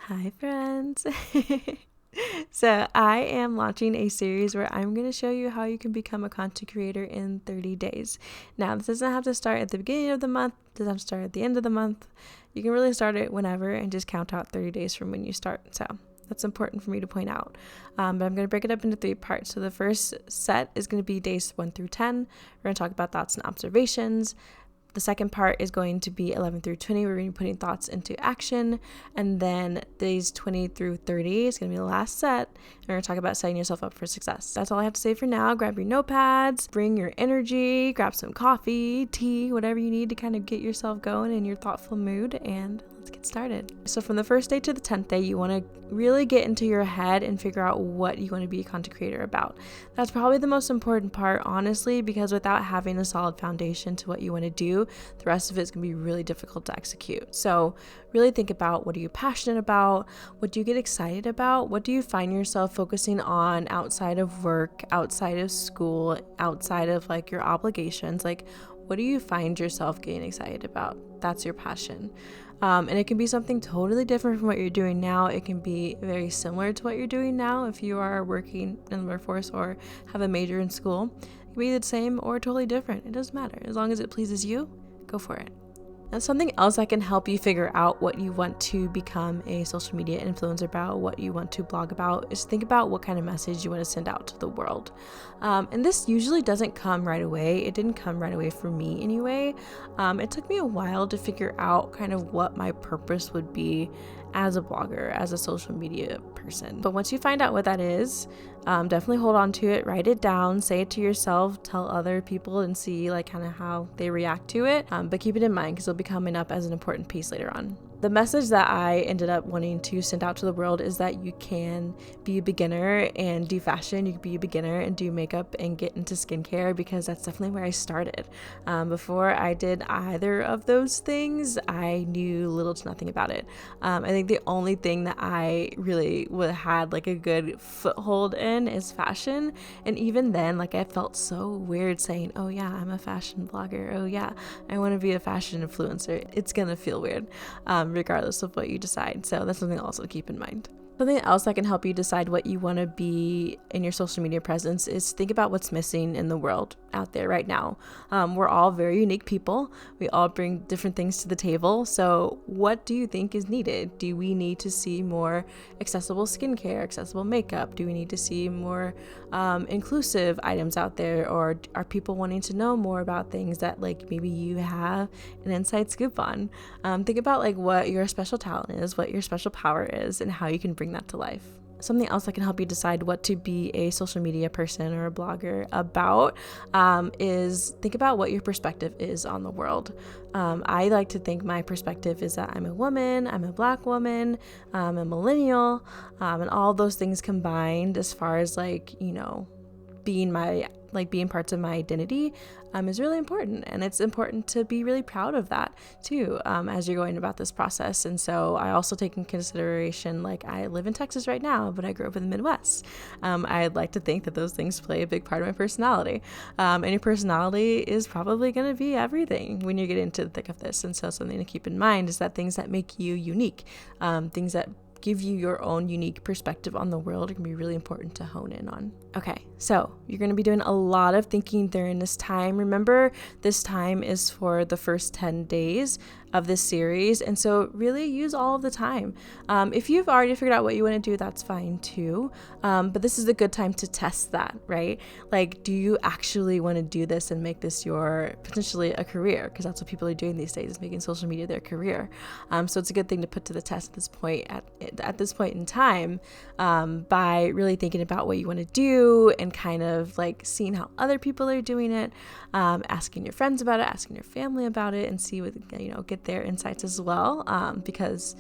Hi, friends. So, I am launching a series where I'm going to show you how you can become a content creator in 30 days. Now, this doesn't have to start at the beginning of the month, it doesn't have to start at the end of the month. You can really start it whenever and just count out 30 days from when you start. So, that's important for me to point out. But I'm going to break it up into 3 parts. So, the first set is going to be days 1 through 10. We're going to talk about thoughts and observations. The second part is going to be 11 through 20. We're going to be putting thoughts into action. And then days 20 through 30 is going to be the last set. And we're going to talk about setting yourself up for success. That's all I have to say for now. Grab your notepads, bring your energy, grab some coffee, tea, whatever you need to kind of get yourself going in your thoughtful mood. And let's get started. So from the first day to the 10th day, you want to really get into your head and figure out what you want to be a content creator about. That's probably the most important part, honestly, because without having a solid foundation to what you want to do, the rest of it's going to be really difficult to execute. So really think about, what are you passionate about? What do you get excited about? What do you find yourself focusing on outside of work, outside of school, outside of like your obligations? Like, what do you find yourself getting excited about? That's your passion. And it can be something totally different from what you're doing now. It can be very similar to what you're doing now if you are working in the workforce or have a major in school. It can be the same or totally different. It doesn't matter. As long as it pleases you, go for it. And something else that can help you figure out what you want to become a social media influencer about, what you want to blog about, is think about what kind of message you want to send out to the world. And this usually doesn't come right away. It didn't come right away for me anyway. It took me a while to figure out kind of what my purpose would be as a blogger, as a social media person. But once you find out what that is, definitely hold on to it, write it down, say it to yourself, tell other people and see like kind of how they react to it. But keep it in mind because it'll be coming up as an important piece later on. The message that I ended up wanting to send out to the world is that you can be a beginner and do fashion. You can be a beginner and do makeup and get into skincare, because that's definitely where I started. Before I did either of those things, I knew little to nothing about it. I think the only thing that I really had like a good foothold in is fashion. And even then, like I felt so weird saying, oh yeah, I'm a fashion blogger. Oh yeah, I want to be a fashion influencer. It's going to feel weird. Regardless of what you decide. So that's something also to keep in mind. Something else that can help you decide what you want to be in your social media presence is think about what's missing in the world out there right now. We're all very unique people. We all bring different things to the table. So what do you think is needed? Do we need to see more accessible skincare, accessible makeup? Do we need to see more inclusive items out there? Or are people wanting to know more about things that like maybe you have an inside scoop on? Think about like what your special talent is, what your special power is, and how you can bring that to life. Something else that can help you decide what to be a social media person or a blogger about is think about what your perspective is on the world. I like to think my perspective is that I'm a woman, I'm a Black woman, I'm a millennial, and all those things combined as far as like, you know, being parts of my identity is really important. And it's important to be really proud of that too, as you're going about this process. And so I also take in consideration, like I live in Texas right now, but I grew up in the Midwest. I'd like to think that those things play a big part of my personality. And your personality is probably going to be everything when you get into the thick of this. And so something to keep in mind is that things that make you unique, things that give you your own unique perspective on the world can be really important to hone in on. Okay, so you're going to be doing a lot of thinking during this time. Remember, this time is for the first 10 days of this series, and so really use all of the time. If you've already figured out what you want to do, that's fine too, but this is a good time to test that, right? Like, do you actually want to do this and make this your potentially a career? Because that's what people are doing these days, is making social media their career. So it's a good thing to put to the test at this point in time, by really thinking about what you want to do and kind of like seeing how other people are doing it, asking your friends about it, asking your family about it, and see what, you know, get their insights as well, because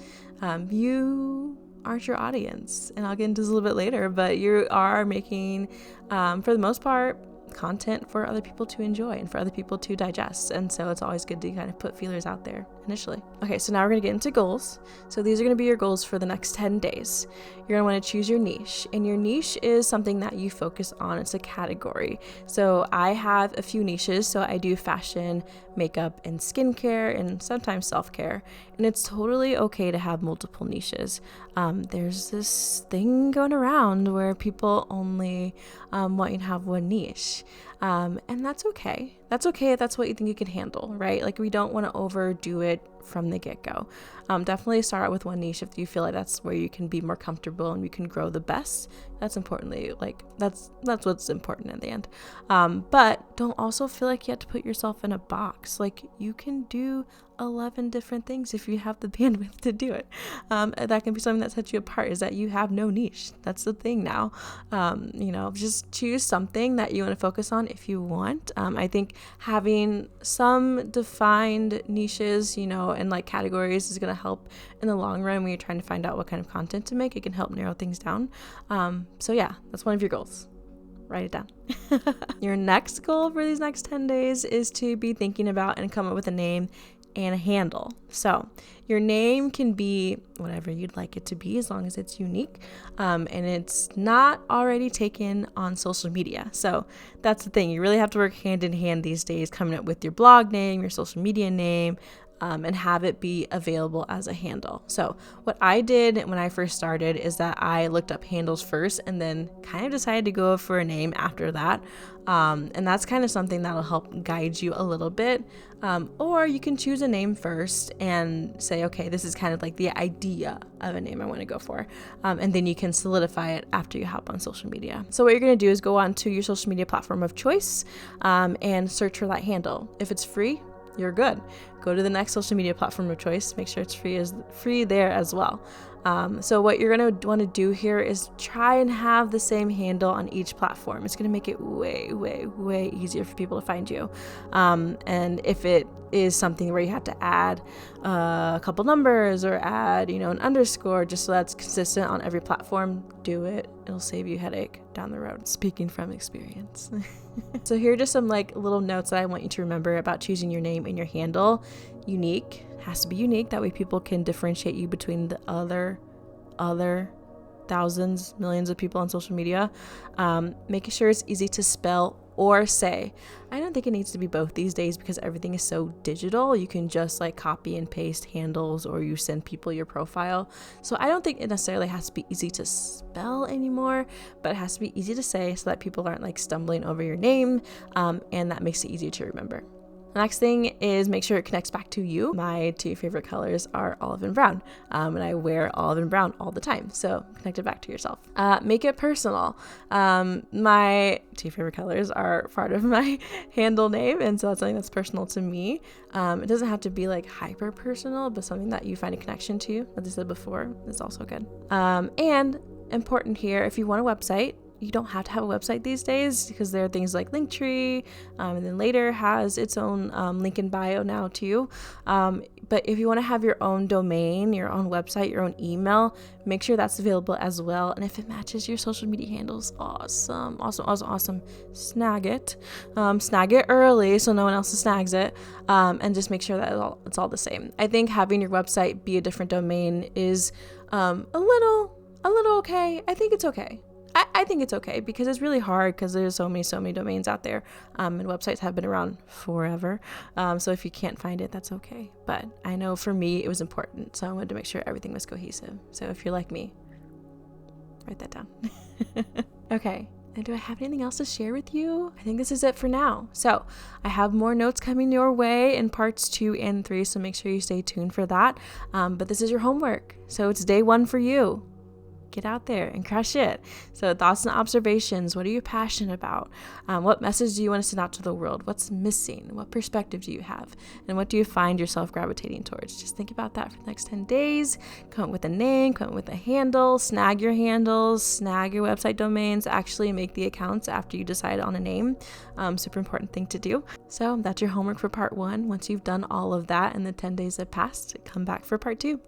you aren't your audience, and I'll get into this a little bit later, but you are making, for the most part, content for other people to enjoy and for other people to digest. And so it's always good to kind of put feelers out there initially. Okay, so now we're gonna get into goals. So these are gonna be your goals for the next 10 days. You're gonna wanna choose your niche, and your niche is something that you focus on. It's a category. So I have a few niches. So I do fashion, makeup, and skincare, and sometimes self-care. And it's totally okay to have multiple niches. There's this thing going around where people only want you to have one niche. And that's okay. That's okay if that's what you think you can handle, right? Like, we don't want to overdo it from the get-go. Definitely start out with one niche if you feel like that's where you can be more comfortable and you can grow the best. That's importantly, like, that's what's important in the end. But don't also feel like you have to put yourself in a box. Like, you can do 11 different things if you have the bandwidth to do it. That can be something that sets you apart, is that you have no niche. That's the thing now. Just choose something that you want to focus on if you want. I think having some defined niches, and like categories is going to help in the long run when you're trying to find out what kind of content to make. It can help narrow things down. So yeah, that's one of your goals. Write it down. Your next goal for these next 10 days is to be thinking about and come up with a name and a handle. So your name can be whatever you'd like it to be, as long as it's unique, and it's not already taken on social media. So that's the thing. You really have to work hand in hand these days, coming up with your blog name, your social media name, and have it be available as a handle. So what I did when I first started is that I looked up handles first and then kind of decided to go for a name after that. And that's kind of something that'll help guide you a little bit. Or you can choose a name first and say, okay, this is kind of like the idea of a name I want to go for. And then you can solidify it after you hop on social media. So what you're going to do is go on to your social media platform of choice, and search for that handle. If it's free, you're good. Go to the next social media platform of choice. Make sure it's free there as well. So what you're going to want to do here is try and have the same handle on each platform. It's going to make it way, way, way easier for people to find you. And if it is something where you have to add a couple numbers or add, an underscore, just so that's consistent on every platform, do it. It'll save you headache down the road. Speaking from experience. So here are just some little notes that I want you to remember about choosing your name and your handle. Unique, has to be unique. That way people can differentiate you between the other thousands, millions of people on social media. Making sure it's easy to spell or say. I don't think it needs to be both these days because everything is so digital. You can just copy and paste handles, or you send people your profile. So I don't think it necessarily has to be easy to spell anymore, but it has to be easy to say so that people aren't stumbling over your name, and that makes it easier to remember. The next thing is make sure it connects back to you. My two favorite colors are olive and brown, and I wear olive and brown all the time. So connect it back to yourself. Make it personal. My two favorite colors are part of my handle name, and so that's something that's personal to me. It doesn't have to be hyper personal, but something that you find a connection to, as I said before, is also good. And important here, if you want a website, you don't have to have a website these days, because there are things like Linktree, and then later has its own link in bio now too. But if you want to have your own domain, your own website, your own email, make sure that's available as well. And if it matches your social media handles, awesome. Snag it early so no one else snags it, and just make sure that it's all the same. I think having your website be a different domain is a little okay. I think it's okay. I think it's okay because it's really hard because there's so many domains out there, and websites have been around forever. So if you can't find it, that's okay. But I know for me, it was important. So I wanted to make sure everything was cohesive. So if you're like me, write that down. Okay. And do I have anything else to share with you? I think this is it for now. So I have more notes coming your way in parts 2 and 3. So make sure you stay tuned for that. But this is your homework. So it's day 1 for you. Get out there and crush it. So thoughts and observations. What are you passionate about? What message do you want to send out to the world? What's missing? What perspective do you have? And what do you find yourself gravitating towards? Just think about that for the next 10 days. Come up with a name, come up with a handle, snag your handles, snag your website domains, actually make the accounts after you decide on a name. Super important thing to do. So that's your homework for part 1. Once you've done all of that and the 10 days have passed, come back for part 2.